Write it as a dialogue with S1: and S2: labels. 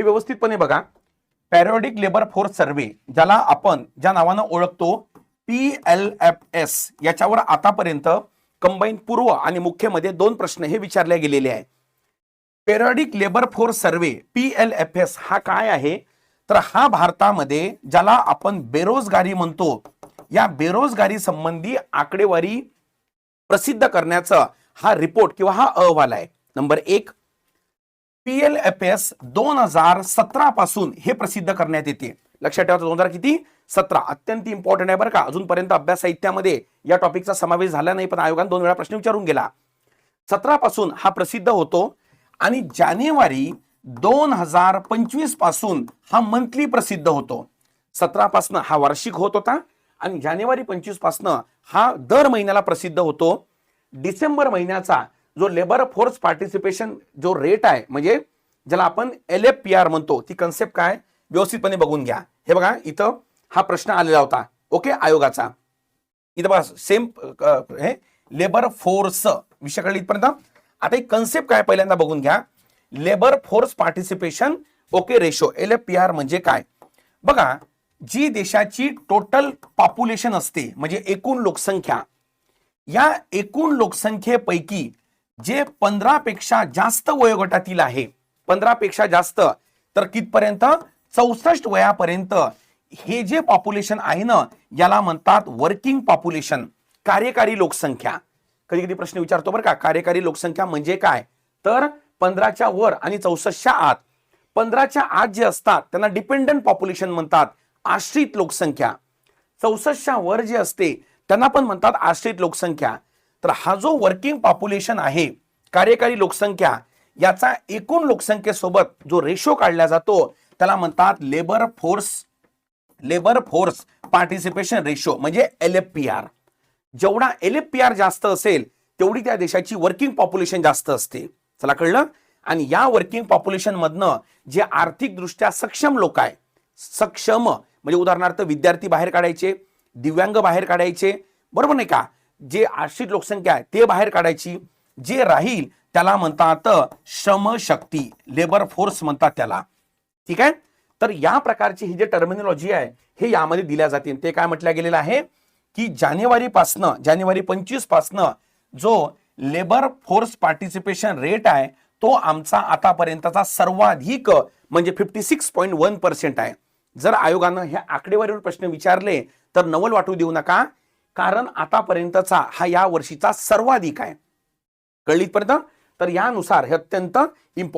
S1: हे व्यवस्थितपणे बघा. पॅरियोडिक लेबर फोर्स सर्व्हे, ज्याला आपण ज्या नावानं ओळखतो PLFS, याच्यावर आतापर्यंत कंबाईन पूर्व आणि मुख्यमध्ये 2 प्रश्न हे विचारले गेलेले आहे. पॅरियोडिक लेबर फोर्स सर्व्हे PLFS हा काय आहे, तर हा भारतामध्ये ज्याला आपण बेरोजगारी म्हणतो, या बेरोजगारी संबंधी आकडेवारी प्रसिद्ध करण्याचा हा रिपोर्ट किंवा हा अहवाल आहे. नंबर 1, PLFS 2017 पासून हे प्रसिद्ध करण्यात येते. लक्षात ठेवा 2017 अत्यंत इम्पॉर्टंट आहे बरं का. अजूनपर्यंत अभ्यास साहित्यामध्ये या टॉपिकचा समावेश झाला नाही, पण आयोगाने 2 वेळा प्रश्न विचारून गेला. 17 पासून हा प्रसिद्ध होतो आणि जानेवारी 2025 पासून हा मंथली प्रसिद्ध होतो. 17 पासून हा वार्षिक होत होता आणि जानेवारी 25 पासून हा दर महिन्याला प्रसिद्ध होतो. डिसेंबर महिन्याचा जो लेबर फोर्स पार्टिसिपेशन जो रेट आहे, म्हणजे ज्याला आपण LFPR म्हणतो, ती कन्सेप्ट काय व्यवस्थितपणे बघून घ्या. हे बघा इथं हा प्रश्न आलेला होता ओके आयोगाचा. इथं बघा सेम हे लेबर फोर्स विषय कळली इथपर्यंत. आता एक कन्सेप्ट काय पहिल्यांदा बघून घ्या. Labour force participation okay ratio LFPR म्हणजे काय बघा. जी देशाची टोटल पॉप्युलेशन असते, म्हणजे एकूण लोकसंख्या, या एकूण लोकसंख्येपैकी जे 15 पेक्षा जास्त वयोगटातील आहे, 15 पेक्षा जास्त तर कितपर्यंत 64 वयापर्यंत, हे जे पॉप्युलेशन आहे ना, याला म्हणतात वर्किंग पॉप्युलेशन, कार्यकारी लोकसंख्या. कधी कधी प्रश्न विचारतो बरं का, कार्यकारी लोकसंख्या म्हणजे काय, तर 15च्या वर आणि 64च्या आत. 15च्या आत जे असतात त्यांना डिपेंडंट पॉप्युलेशन म्हणतात, आश्रित लोकसंख्या. 64च्या वर जे असते त्यांना पण म्हणतात आश्रित लोकसंख्या. तर हा जो वर्किंग पॉप्युलेशन आहे, कार्यकारी लोकसंख्या, याचा एकूण लोकसंख्येसोबत जो रेशो काढला जातो त्याला म्हणतात लेबर फोर्स पार्टिसिपेशन रेशो म्हणजे LFPR. जेवढा LFPR जास्त असेल तेवढी त्या देशाची वर्किंग पॉप्युलेशन जास्त असते. चला कळलं. आणि या वर्किंग पॉप्युलेशन मधनं जे आर्थिक दृष्ट्या सक्षम लोक आहे, सक्षम म्हणजे उदाहरणार्थ विद्यार्थी बाहेर काढायचे, दिव्यांग बाहेर काढायचे, बरोबर नाही का, जे आश्रित लोकसंख्या आहे ते बाहेर काढायची, जे राहील त्याला म्हणतात श्रमशक्ती, लेबर फोर्स म्हणतात त्याला. ठीक आहे. तर या प्रकारची ही जे टर्मिनॉलॉजी आहे हे यामध्ये दिल्या जाते. ते काय म्हटलं गेलेलं आहे की जानेवारी 25 पासनं जो लेबर फोर्स पार्टिसिपेशन रेट आहे तो आमचा आतापर्यंतचा सर्वाधिक म्हणजे 56.1% आहे. जर आयोगानं ह्या आकडेवारीवर प्रश्न विचारले तर नवल वाटू देऊ नका, कारण आतापर्यंतचा हा या वर्षीचा सर्वाधिक आहे. कळलीपर्यंत. तर यानुसार हे अत्यंत इम्पॉर्टंट